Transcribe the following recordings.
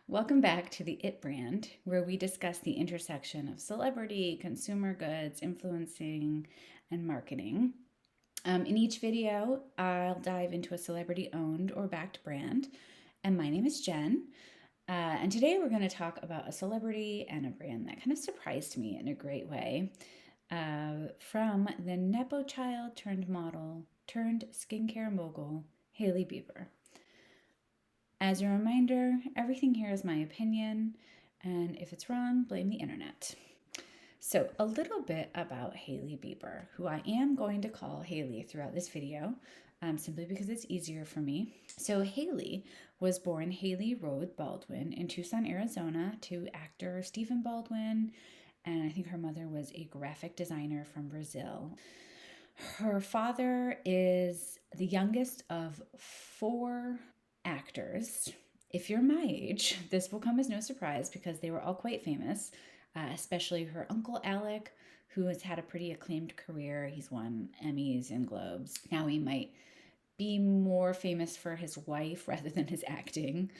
Welcome back to the It brand, where we discuss the intersection of celebrity, consumer goods, influencing, and marketing. In each video, I'll dive into a celebrity owned or backed brand. And my name is Jen. And today we're going to talk about a celebrity and a brand that kind of surprised me in a great way. From the Nepo child turned model turned skincare mogul, Hailey Bieber. As a reminder, everything here is my opinion, and if it's wrong, blame the internet. So, a little bit about Hailey Bieber, who I am going to call Hailey throughout this video, simply because it's easier for me. So, Hailey was born Hailey Rhode Baldwin in Tucson, Arizona, to actor Stephen Baldwin, and I think her mother was a graphic designer from Brazil. Her father is the youngest of four actors. If you're my age, this will come as no surprise because they were all quite famous, especially her uncle Alec, who has had a pretty acclaimed career. He's won Emmys and Globes. Now he might be more famous for his wife rather than his acting.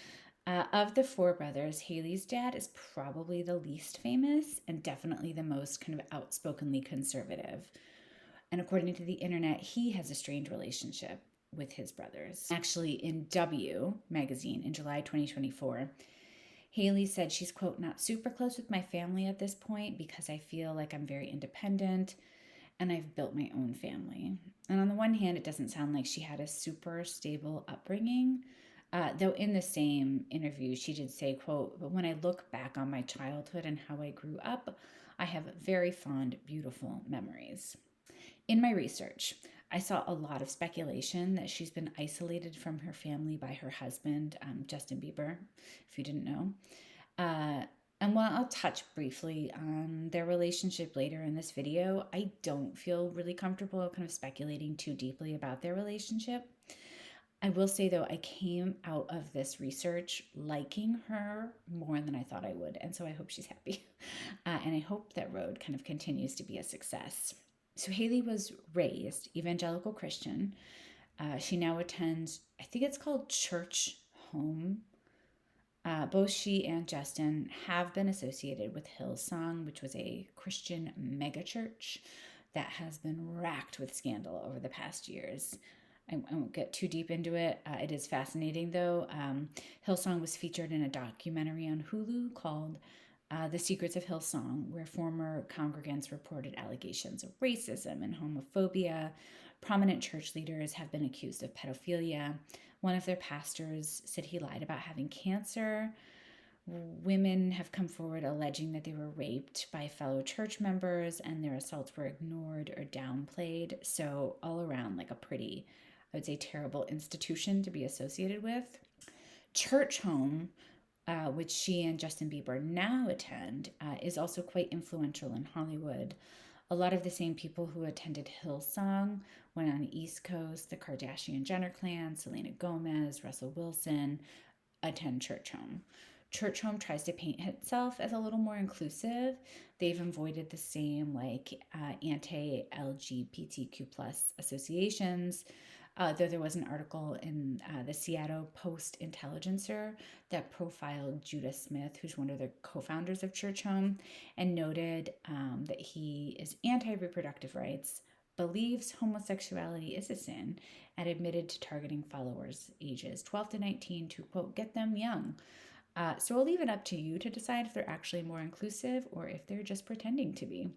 Of the four brothers, Hailey's dad is probably the least famous and definitely the most kind of outspokenly conservative. And according to the internet, he has a strained relationship with his brothers. Actually, in W magazine in July 2024, Hailey said she's, quote, not super close with my family at this point because I feel like I'm very independent and I've built my own family. And on the one hand, it doesn't sound like she had a super stable upbringing. Though in the same interview, she did say, quote, but when I look back on my childhood and how I grew up, I have very fond, beautiful memories. In my research, I saw a lot of speculation that she's been isolated from her family by her husband, Justin Bieber, if you didn't know. And while I'll touch briefly on their relationship later in this video, I don't feel really comfortable kind of speculating too deeply about their relationship. I will say, though, I came out of this research liking her more than I thought I would. And so I hope she's happy. And I hope that Rhode kind of continues to be a success. So Hailey was raised evangelical Christian. She now attends, I think it's called Church Home. Both she and Justin have been associated with Hillsong, which was a Christian megachurch that has been racked with scandal over the past years. I won't get too deep into it. It is fascinating, though. Hillsong was featured in a documentary on Hulu called The Secrets of Hillsong, where former congregants reported allegations of racism and homophobia. Prominent church leaders have been accused of pedophilia. One of their pastors said he lied about having cancer. Women have come forward alleging that they were raped by fellow church members and their assaults were ignored or downplayed. So, all around, like a pretty, I would say, terrible institution to be associated with. Church Home, which she and Justin Bieber now attend, is also quite influential in Hollywood. A lot of the same people who attended Hillsong went on the East Coast. The Kardashian Jenner clan, Selena Gomez, Russell Wilson attend Church Home. Church Home tries to paint itself as a little more inclusive. They've avoided the same anti-LGBTQ plus associations. Though there was an article in the Seattle Post-Intelligencer that profiled Judah Smith, who's one of the co-founders of Church Home, and noted that he is anti-reproductive rights, believes homosexuality is a sin, and admitted to targeting followers ages 12 to 19 to, quote, get them young. So I'll leave it up to you to decide if they're actually more inclusive or if they're just pretending to be.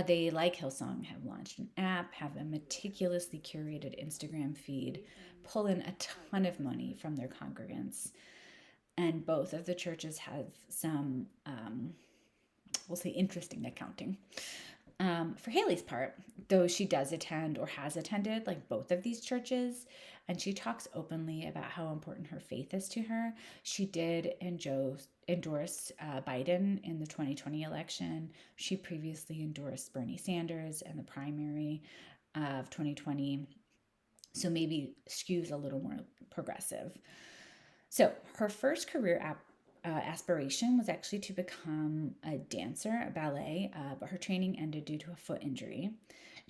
They, like Hillsong, have launched an app, have a meticulously curated Instagram feed, pull in a ton of money from their congregants. And both of the churches have some, we'll say, interesting accounting. For Hailey's part, though she does attend or has attended like both of these churches, and she talks openly about how important her faith is to her, she did endorse Biden in the 2020 election. She previously endorsed Bernie Sanders in the primary of 2020, so maybe skews a little more progressive. So her first career aspiration was actually to become a dancer, a ballet, but her training ended due to a foot injury.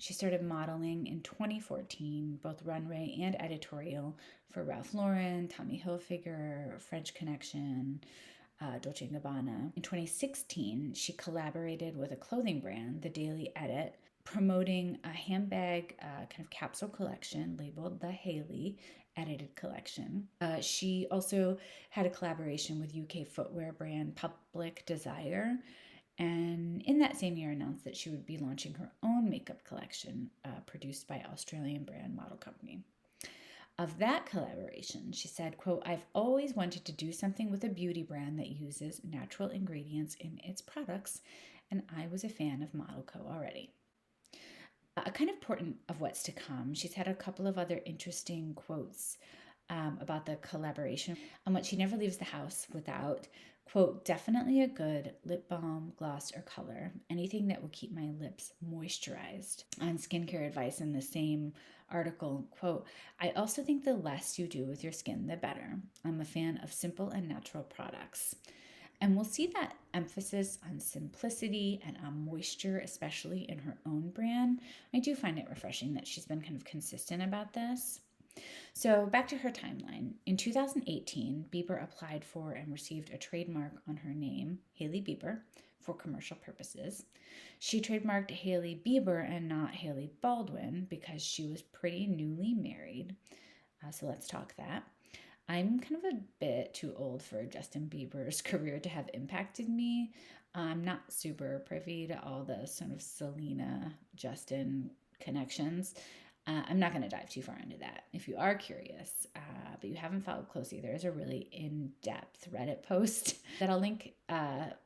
She started modeling in 2014, both runway and editorial, for Ralph Lauren, Tommy Hilfiger, French Connection, Dolce & Gabbana. In 2016, she collaborated with a clothing brand, The Daily Edit, promoting a handbag kind of capsule collection labeled the Hailey Edited Collection. She also had a collaboration with UK footwear brand Public Desire, and in that same year announced that she would be launching her own makeup collection produced by Australian brand Model Company. Of that collaboration, she said, quote, "I've always wanted to do something with a beauty brand that uses natural ingredients in its products, and I was a fan of Model Co. already." A kind of important of what's to come, she's had a couple of other interesting quotes about the collaboration and what she never leaves the house without, quote, "Definitely a good lip balm, gloss, or color. Anything that will keep my lips moisturized." On skincare advice in the same article, quote, "I also think the less you do with your skin, the better. I'm a fan of simple and natural products." And we'll see that emphasis on simplicity and on moisture, especially in her own brand. I do find it refreshing that she's been kind of consistent about this. So back to her timeline. In 2018, Bieber applied for and received a trademark on her name, Hailey Bieber, for commercial purposes. She trademarked Hailey Bieber and not Hailey Baldwin because she was pretty newly married. So let's talk that. I'm kind of a bit too old for Justin Bieber's career to have impacted me. I'm not super privy to all the sort of Selena Justin connections. I'm not going to dive too far into that. If you are curious, but you haven't followed closely, there is a really in-depth Reddit post that I'll link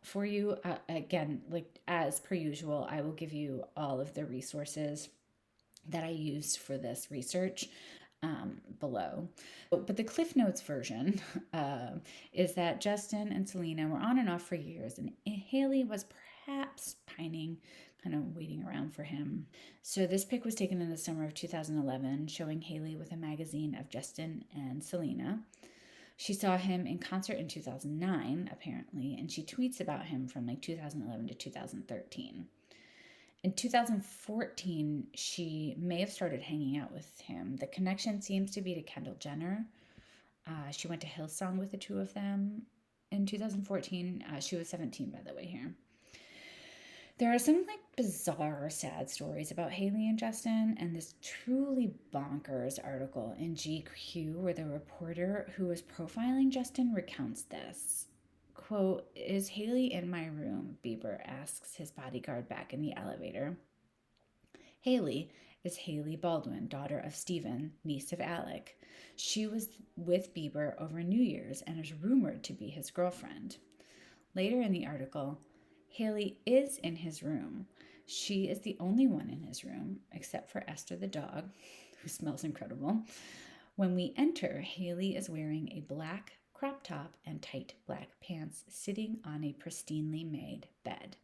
for you. Again, like as per usual, I will give you all of the resources that I used for this research below. But the Cliff Notes version is that Justin and Selena were on and off for years, and Hailey was perhaps pining, kind of waiting around for him. So this pic was taken in the summer of 2011, showing Hailey with a magazine of Justin and Selena. She saw him in concert in 2009, apparently, and she tweets about him from like 2011 to 2013. In 2014, she may have started hanging out with him. The connection seems to be to Kendall Jenner. She went to Hillsong with the two of them in 2014. She was 17, by the way, here. There are some like bizarre, sad stories about Hailey and Justin, and this truly bonkers article in GQ where the reporter who was profiling Justin recounts this. Quote, "Is Hailey in my room?" Bieber asks his bodyguard back in the elevator. Hailey is Hailey Baldwin, daughter of Stephen, niece of Alec. She was with Bieber over New Year's and is rumored to be his girlfriend. Later in the article, Hailey is in his room. She is the only one in his room, except for Esther the dog, who smells incredible. When we enter, Hailey is wearing a black crop top and tight black pants, sitting on a pristinely made bed.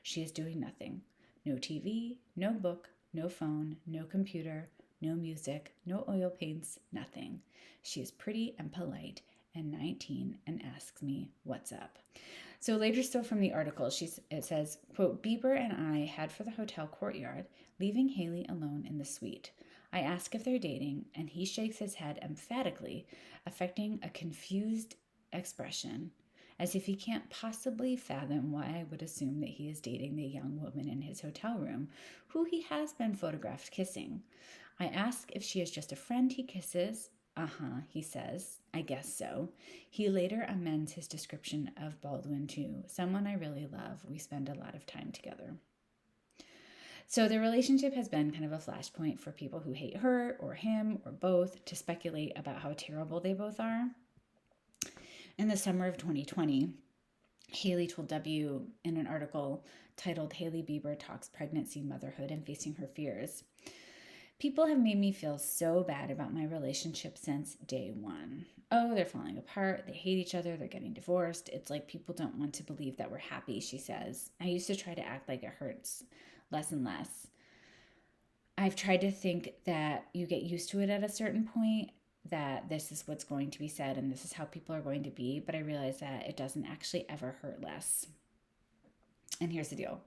She is doing nothing. No TV, no book, no phone, no computer, no music, no oil paints, nothing. She is pretty and polite and 19 and asks me, "What's up?" So later still from the article, it says, quote, "Bieber and I head for the hotel courtyard, leaving Hailey alone in the suite. I ask if they're dating, and he shakes his head emphatically, affecting a confused expression, as if he can't possibly fathom why I would assume that he is dating the young woman in his hotel room, who he has been photographed kissing. I ask if she is just a friend he kisses. He says, I guess so. He later amends his description of Baldwin to someone I really love. We spend a lot of time together." So the relationship has been kind of a flashpoint for people who hate her or him or both to speculate about how terrible they both are. In the summer of 2020, Hailey told W in an article titled "Hailey Bieber Talks Pregnancy, Motherhood, and Facing Her Fears." "People have made me feel so bad about my relationship since day one. Oh, they're falling apart. They hate each other. They're getting divorced. It's like people don't want to believe that we're happy," she says. "I used to try to act like it hurts less and less. I've tried to think that you get used to it at a certain point, that this is what's going to be said and this is how people are going to be, but I realize that it doesn't actually ever hurt less. And here's the deal.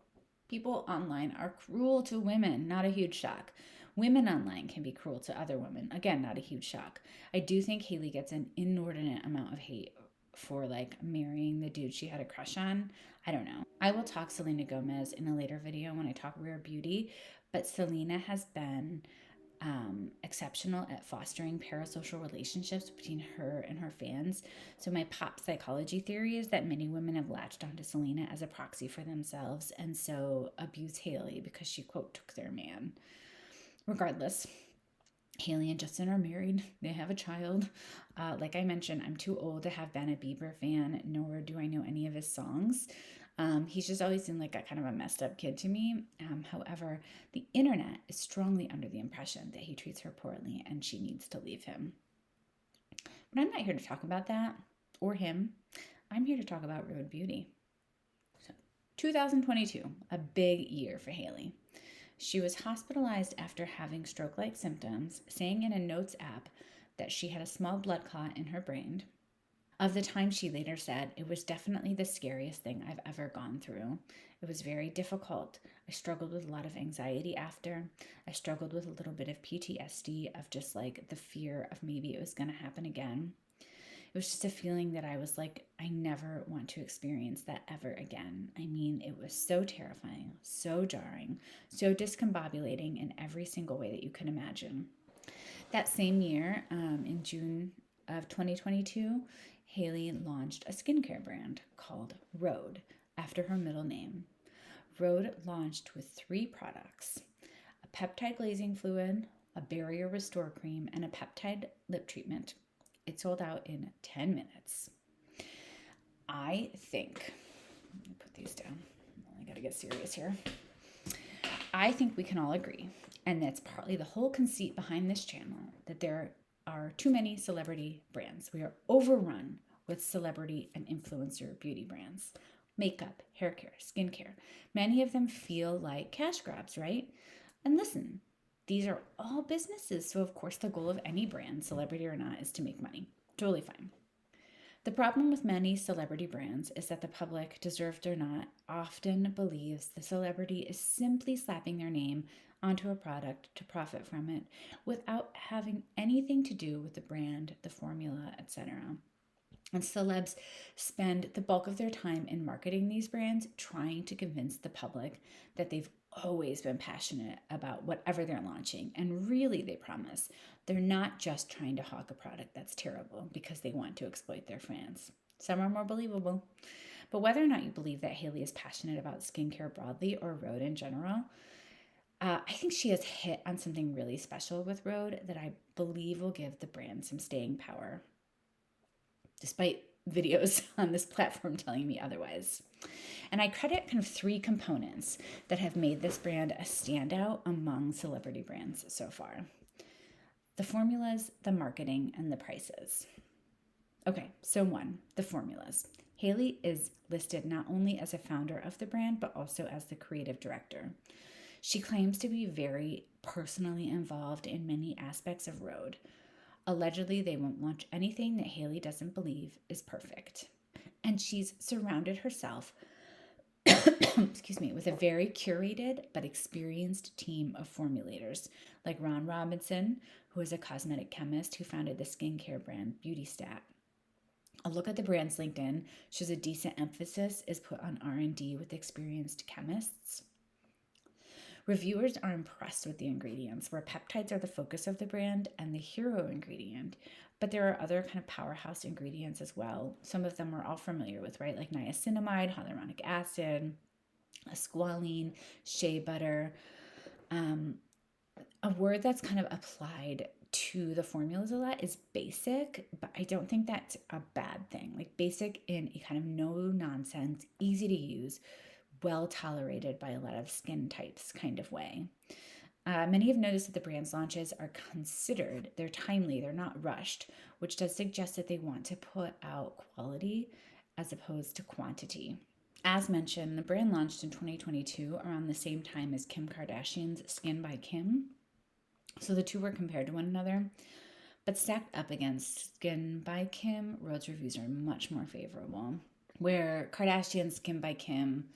People online are cruel to women, not a huge shock. Women online can be cruel to other women. Again, not a huge shock. I do think Hailey gets an inordinate amount of hate for like marrying the dude she had a crush on. I don't know. I will talk Selena Gomez in a later video when I talk Rare Beauty, but Selena has been exceptional at fostering parasocial relationships between her and her fans. So, my pop psychology theory is that many women have latched onto Selena as a proxy for themselves and so abuse Hailey because she, quote, took their man. Regardless, Hailey and Justin are married. They have a child. Like I mentioned, I'm too old to have been a Bieber fan, nor do I know any of his songs. He's just always seemed like a kind of a messed up kid to me. However, the internet is strongly under the impression that he treats her poorly and she needs to leave him. But I'm not here to talk about that or him. I'm here to talk about Rhode Beauty. So, 2022, a big year for Hailey. She was hospitalized after having stroke-like symptoms, saying in a notes app that she had a small blood clot in her brain. Of the time, she later said, "It was definitely the scariest thing I've ever gone through. It was very difficult. I struggled with a lot of anxiety after. I struggled with a little bit of PTSD of just like the fear of maybe it was going to happen again. It was just a feeling that I was like, I never want to experience that ever again. I mean, it was so terrifying, so jarring, so discombobulating in every single way that you can imagine." That same year, in June of 2022, Hailey launched a skincare brand called Rhode after her middle name. Rhode launched with 3 products: a peptide glazing fluid, a barrier restore cream, and a peptide lip treatment. It sold out in 10 minutes. I think, let me put these down. I gotta get serious here. I think we can all agree, and that's partly the whole conceit behind this channel, that there are too many celebrity brands. We are overrun with celebrity and influencer beauty brands. Makeup, hair care, skincare. Many of them feel like cash grabs, right? And listen, these are all businesses, so of course the goal of any brand, celebrity or not, is to make money. Totally fine. The problem with many celebrity brands is that the public, deserved or not, often believes the celebrity is simply slapping their name onto a product to profit from it without having anything to do with the brand, the formula, etc. And celebs spend the bulk of their time in marketing these brands, trying to convince the public that they've always been passionate about whatever they're launching. And really, they promise they're not just trying to hawk a product that's terrible because they want to exploit their fans. Some are more believable. But whether or not you believe that Hailey is passionate about skincare broadly or Rhode in general, I think she has hit on something really special with Rhode that I believe will give the brand some staying power, despite videos on this platform telling me otherwise. And I credit kind of 3 components that have made this brand a standout among celebrity brands so far: the formulas, the marketing, and the prices. Okay, so 1, the formulas. Hailey is listed not only as a founder of the brand, but also as the creative director. She claims to be very personally involved in many aspects of Rhode. Allegedly, they won't launch anything that Hailey doesn't believe is perfect. And she's surrounded herself with a very curated but experienced team of formulators, like Ron Robinson, who is a cosmetic chemist who founded the skincare brand Beauty Stat. A look at the brand's LinkedIn shows a decent emphasis is put on R&D with experienced chemists. Reviewers are impressed with the ingredients, where peptides are the focus of the brand and the hero ingredient, but there are other kind of powerhouse ingredients as well. Some of them we're all familiar with, right? Like niacinamide, hyaluronic acid, squalene, shea butter. A word that's kind of applied to the formulas a lot is basic, but I don't think that's a bad thing. Like basic in a kind of no-nonsense, easy to use, well tolerated by a lot of skin types kind of way. Many have noticed that the brand's launches are considered, they're timely, they're not rushed, which does suggest that they want to put out quality as opposed to quantity. As mentioned, the brand launched in 2022 around the same time as Kim Kardashian's Skin by Kim. So the two were compared to one another. But stacked up against Skin by Kim, Rhodes reviews are much more favorable. Where Kardashian's Skin by Kim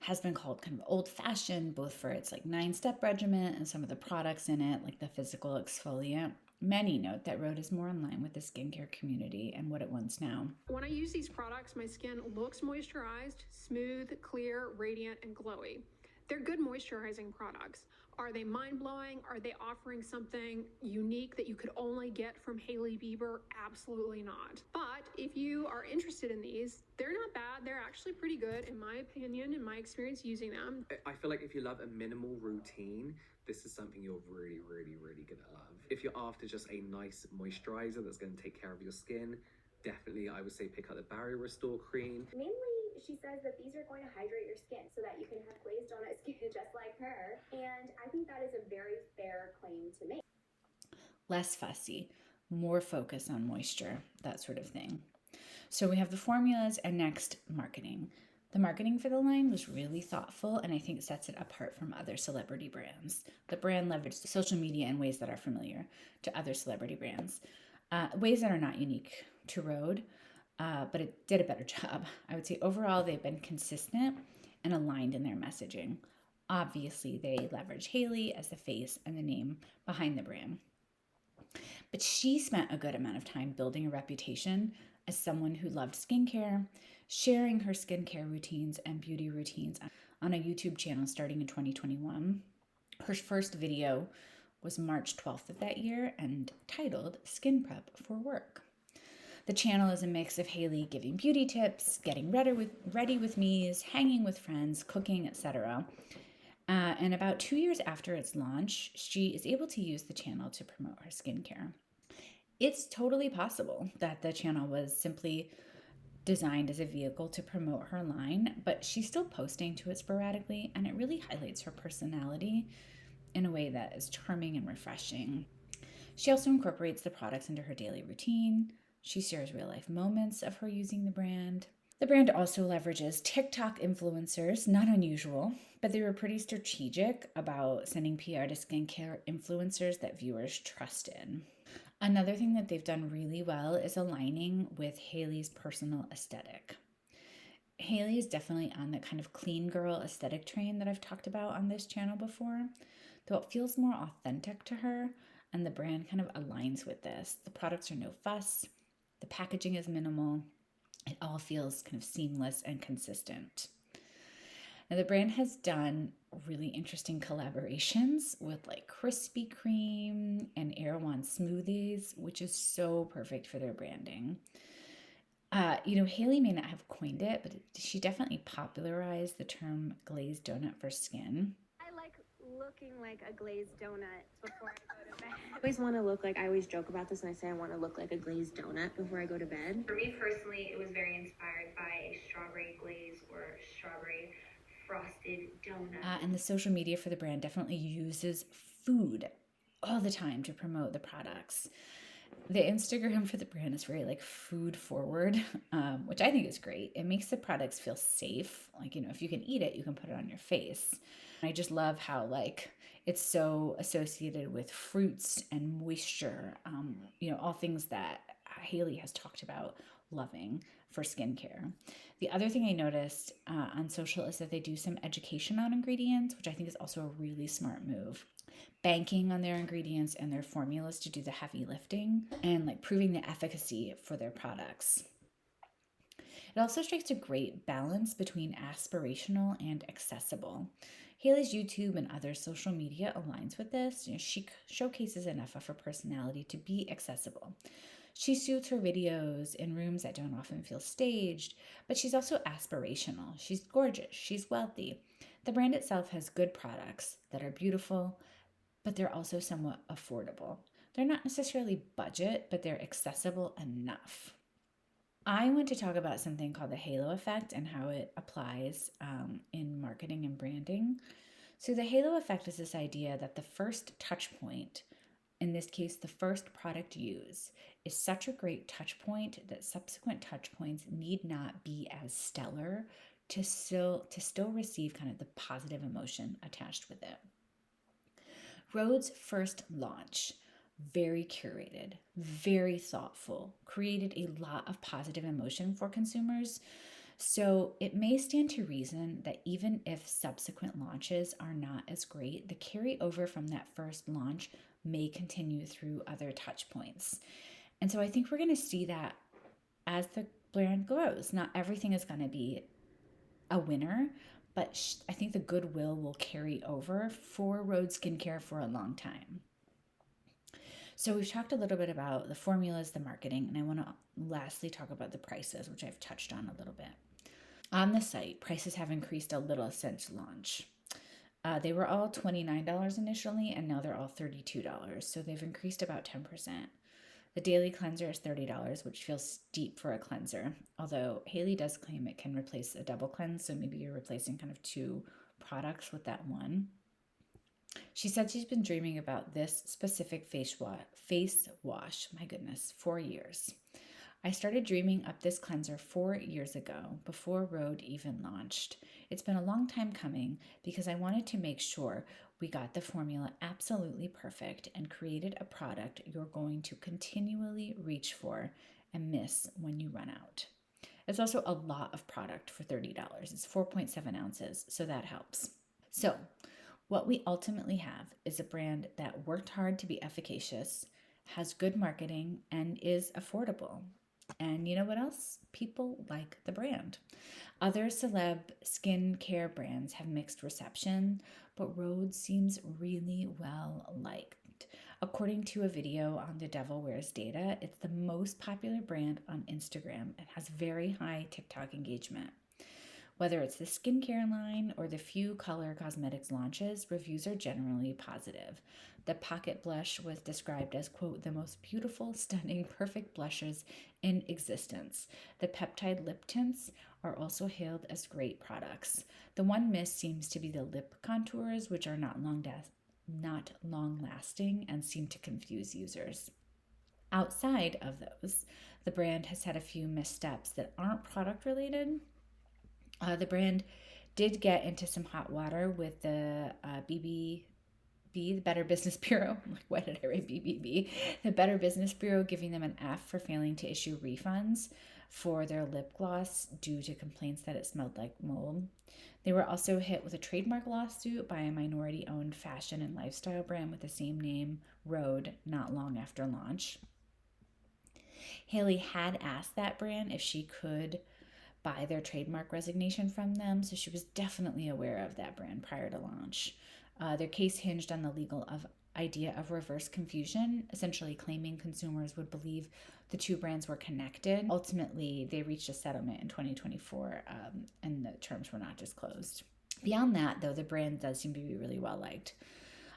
has been called kind of old-fashioned, both for its like 9-step regimen and some of the products in it, like the physical exfoliant. Many note that Rhode is more in line with the skincare community and what it wants now. When I use these products, my skin looks moisturized, smooth, clear, radiant, and glowy. They're good moisturizing products. Are they mind-blowing? Are they offering something unique that you could only get from Hailey Bieber? Absolutely not. But if you are interested in these, they're not bad. They're actually pretty good, in my opinion, in my experience using them. I feel like if you love a minimal routine, this is something you're really, really, really gonna love. If you're after just a nice moisturizer that's gonna take care of your skin, definitely I would say pick up the Barrier Restore Cream. Mainly, she says that these are going to hydrate your skin so that you can have glazed donut skin just like her. And I think that is a very fair claim to make. Less fussy, more focus on moisture, that sort of thing. So we have the formulas and next marketing. The marketing for the line was really thoughtful and I think sets it apart from other celebrity brands. The brand leveraged social media in ways that are familiar to other celebrity brands, ways that are not unique to Rhode, but it did a better job. I would say overall they've been consistent and aligned in their messaging. Obviously, they leverage Hailey as the face and the name behind the brand. But she spent a good amount of time building a reputation as someone who loved skincare, sharing her skincare routines and beauty routines on a YouTube channel starting in 2021. Her first video was March 12th of that year and titled Skin Prep for Work. The channel is a mix of Hailey giving beauty tips, getting ready with me's, hanging with friends, cooking, etc. And about 2 years after its launch, she is able to use the channel to promote her skincare. It's totally possible that the channel was simply designed as a vehicle to promote her line, but she's still posting to it sporadically, and it really highlights her personality in a way that is charming and refreshing. She also incorporates the products into her daily routine. She shares real-life moments of her using the brand. The brand also leverages TikTok influencers, not unusual, but they were pretty strategic about sending PR to skincare influencers that viewers trusted. Another thing that they've done really well is aligning with Hailey's personal aesthetic. Hailey is definitely on the kind of clean girl aesthetic train that I've talked about on this channel before, though it feels more authentic to her, and the brand kind of aligns with this. The products are no fuss, the packaging is minimal, it all feels kind of seamless and consistent. Now, the brand has done really interesting collaborations with like Krispy Kreme and Erewhon smoothies, which is so perfect for their branding. Hailey may not have coined it, but she definitely popularized the term glazed donut for skin. I like looking like a glazed donut before I go to bed. I always want to look like, I always joke about this and I say I want to look like a glazed donut before I go to bed. For me personally, it was very inspired by a strawberry glaze or strawberry frosted donut. And the social media for the brand definitely uses food all the time to promote the products. The Instagram for the brand is very like food forward, which I think is great. It makes the products feel safe. Like, if you can eat it, you can put it on your face. I just love how like it's so associated with fruits and moisture, all things that Hailey has talked about loving for skincare. The other thing I noticed on social is that they do some education on ingredients, which I think is also a really smart move. Banking on their ingredients and their formulas to do the heavy lifting and like proving the efficacy for their products. It also strikes a great balance between aspirational and accessible. Hailey's YouTube and other social media aligns with this. She showcases enough of her personality to be accessible. She shoots her videos in rooms that don't often feel staged, but she's also aspirational. She's gorgeous. She's wealthy. The brand itself has good products that are beautiful, but they're also somewhat affordable. They're not necessarily budget, but they're accessible enough. I want to talk about something called the halo effect and how it applies in marketing and branding. So the halo effect is this idea that the first touch point, in this case, the first product used, is such a great touch point that subsequent touch points need not be as stellar to still receive kind of the positive emotion attached with it. Rhodes' first launch, very curated, very thoughtful, created a lot of positive emotion for consumers. So it may stand to reason that even if subsequent launches are not as great, the carryover from that first launch may continue through other touch points. And so I think we're going to see that as the brand grows. Not everything is going to be a winner, but I think the goodwill will carry over for Rhodes skincare for a long time. So we've talked a little bit about the formulas, the marketing, and I want to lastly talk about the prices, which I've touched on a little bit. On the site, prices have increased a little since launch. They were all $29 initially, and now they're all $32, so they've increased about 10%. The daily cleanser is $30, which feels steep for a cleanser, although Hailey does claim it can replace a double cleanse, so maybe you're replacing kind of two products with that one. She said she's been dreaming about this specific face wash, my goodness, for years. I started dreaming up this cleanser 4 years ago, before Rhode even launched. It's been a long time coming because I wanted to make sure we got the formula absolutely perfect and created a product you're going to continually reach for and miss when you run out. It's also a lot of product for $30. It's 4.7 ounces, so that helps. So, what we ultimately have is a brand that worked hard to be efficacious, has good marketing, and is affordable. And you know what else? People like the brand. Other celeb skincare brands have mixed reception, but Rhodes seems really well liked. According to a video on The Devil Wears Data, it's the most popular brand on Instagram and has very high TikTok engagement. Whether it's the skincare line or the few color cosmetics launches, reviews are generally positive. The Pocket Blush was described as, quote, the most beautiful, stunning, perfect blushes in existence. The peptide lip tints are also hailed as great products. The one miss seems to be the lip contours, which are not long lasting and seem to confuse users. Outside of those, the brand has had a few missteps that aren't product related. The brand did get into some hot water with the BBB, the Better Business Bureau. I'm like, why did I write BBB? The Better Business Bureau giving them an F for failing to issue refunds for their lip gloss due to complaints that it smelled like mold. They were also hit with a trademark lawsuit by a minority-owned fashion and lifestyle brand with the same name, Rhode, not long after launch. Hailey had asked that brand if she could buy their trademark resignation from them, so she was definitely aware of that brand prior to launch. Their case hinged on the legal idea of reverse confusion, essentially claiming consumers would believe the two brands were connected. Ultimately, they reached a settlement in 2024, and the terms were not disclosed. Beyond that, though, the brand does seem to be really well liked.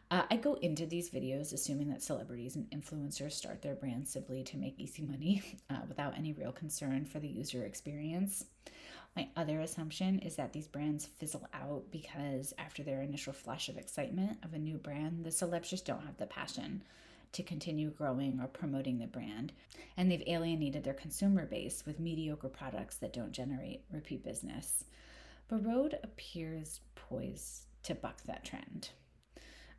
I go into these videos assuming that celebrities and influencers start their brands simply to make easy money without any real concern for the user experience. My other assumption is that these brands fizzle out because after their initial flush of excitement of a new brand, the celebs just don't have the passion to continue growing or promoting the brand, and they've alienated their consumer base with mediocre products that don't generate repeat business. But Rhode appears poised to buck that trend.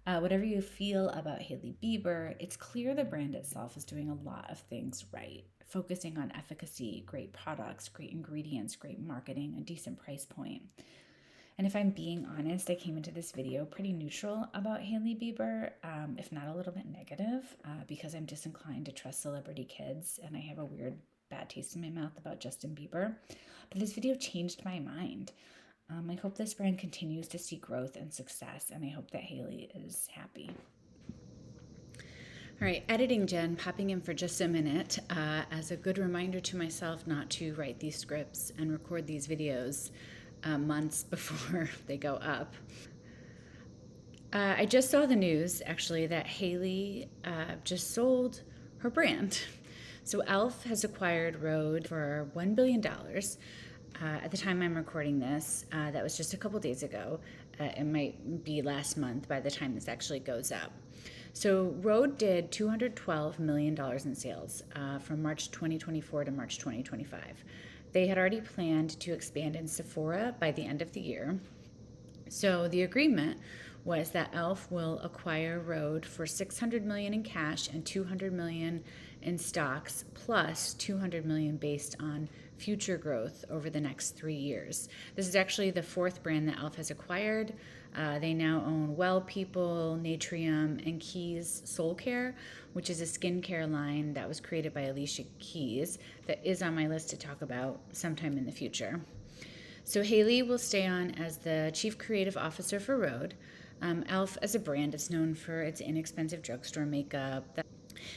Whatever you feel about Hailey Bieber, it's clear the brand itself is doing a lot of things right, focusing on efficacy, great products, great ingredients, great marketing, a decent price point. And if I'm being honest, I came into this video pretty neutral about Hailey Bieber, if not a little bit negative, because I'm disinclined to trust celebrity kids, and I have a weird bad taste in my mouth about Justin Bieber. But this video changed my mind. I hope this brand continues to see growth and success, and I hope that Hailey is happy. All right, editing Jen, popping in for just a minute as a good reminder to myself not to write these scripts and record these videos months before they go up. I just saw the news, actually, that Hailey just sold her brand. So e.l.f. has acquired Rhode for $1 billion. At the time I'm recording this, that was just a couple days ago. It might be last month by the time this actually goes up. So Rhode did $212 million in sales from March 2024 to March 2025. They had already planned to expand in Sephora by the end of the year. So the agreement was that e.l.f. will acquire Rhode for $600 million in cash and $200 million in stocks, plus $200 million based on future growth over the next 3 years. This is actually the 4th brand that e.l.f. has acquired. They now own Well People, Natrium, and Keys Soul Care, which is a skincare line that was created by Alicia Keys that is on my list to talk about sometime in the future. So Hailey will stay on as the Chief Creative Officer for Rhode. e.l.f. as a brand is known for its inexpensive drugstore makeup.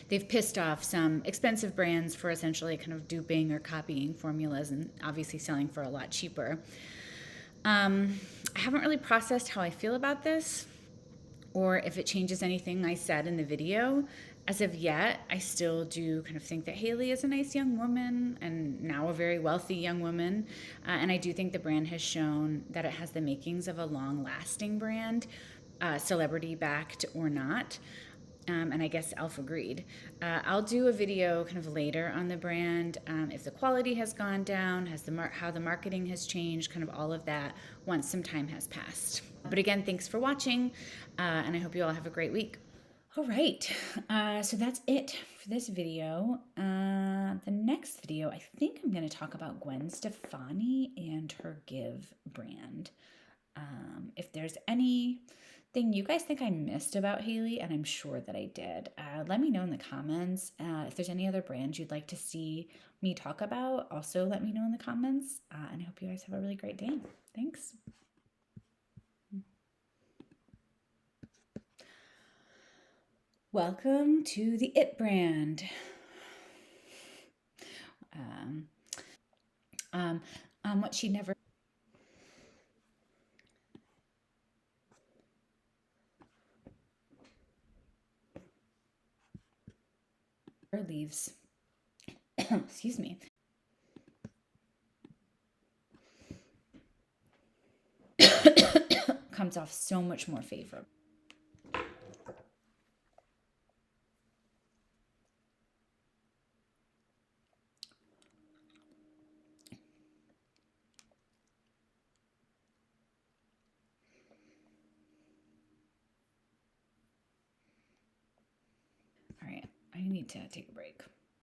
They've pissed off some expensive brands for essentially kind of duping or copying formulas and obviously selling for a lot cheaper. I haven't really processed how I feel about this or if it changes anything I said in the video. As of yet, I still do kind of think that Hailey is a nice young woman and now a very wealthy young woman. And I do think the brand has shown that it has the makings of a long-lasting brand, celebrity-backed or not. And I guess e.l.f. agreed. I'll do a video kind of later on the brand, if the quality has gone down, how the marketing has changed, kind of all of that once some time has passed. But again, thanks for watching, and I hope you all have a great week. All right, so that's it for this video. The next video, I think I'm going to talk about Gwen Stefani and her Give brand. If there's anything you guys think I missed about Hailey, and I'm sure that I did, let me know in the comments. If there's any other brands you'd like to see me talk about, also let me know in the comments. And I hope you guys have a really great day. Thanks. Welcome to the It brand. What she never leaves. Excuse me. Comes off so much more favorable. All right, I need to take a break.